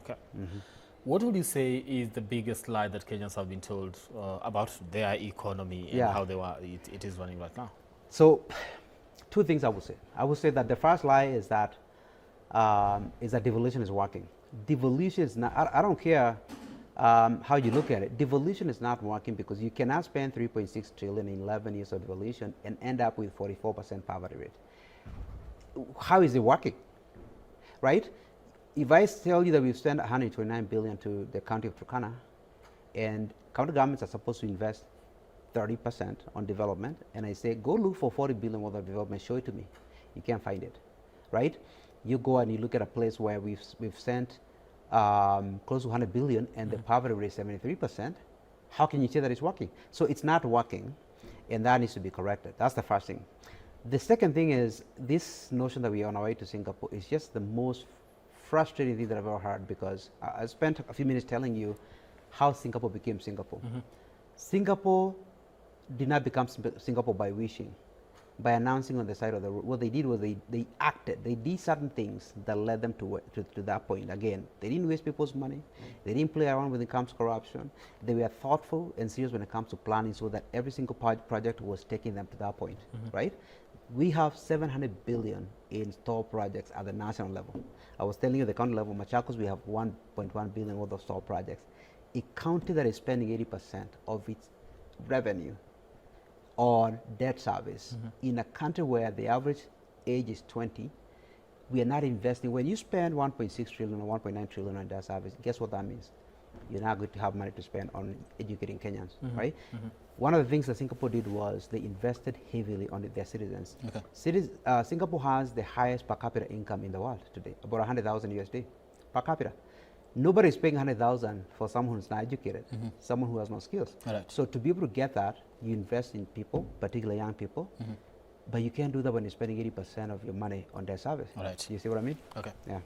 Okay. What would you say is the biggest lie that Kenyans have been told about their economy and how it is running right now? So, two things I would say. I would say that the first lie is that devolution is working. Devolution is not. I don't care how you look at it. Devolution is not working because you cannot spend 3.6 trillion in 11 years of devolution and end up with 44% poverty rate. How is it working? Right? If I tell you that we've spent 129 billion to the county of Turkana, and county governments are supposed to invest 30% on development, and I say, go look for 40 billion worth of development, show it to me. You can't find it, right? You go and you look at a place where we've sent close to 100 billion and the poverty rate is 73%. How can you say that it's working? So it's not working, and that needs to be corrected. That's the first thing. The second thing is this notion that we are on our way to Singapore is just the most frustrating thing that I've ever heard, because I spent a few minutes telling you how Singapore became Singapore. Singapore did not become Singapore by wishing, by announcing on the side of the road. What they did was they acted. They did certain things that led them to that point. Again, they didn't waste people's money. They didn't play around when it comes to corruption. They were thoughtful and serious when it comes to planning, so that every single project was taking them to that point, right? We have 700 billion in store projects at the national level. I was telling you the county level, Machakos, we have 1.1 billion worth of store projects. A county that is spending 80% of its revenue on debt service in a country where the average age is 20, we are not investing. When you spend 1.6 trillion or 1.9 trillion on debt service, guess what that means? You're not going to have money to spend on educating Kenyans, right? One of the things that Singapore did was they invested heavily on their citizens. Singapore has the highest per capita income in the world today, about 100,000 USD per capita. Nobody is paying 100,000 for someone who's not educated, someone who has no skills. So to be able to get that, you invest in people, particularly young people, but you can't do that when you're spending 80% of your money on debt service. You see what I mean? Okay. Yeah.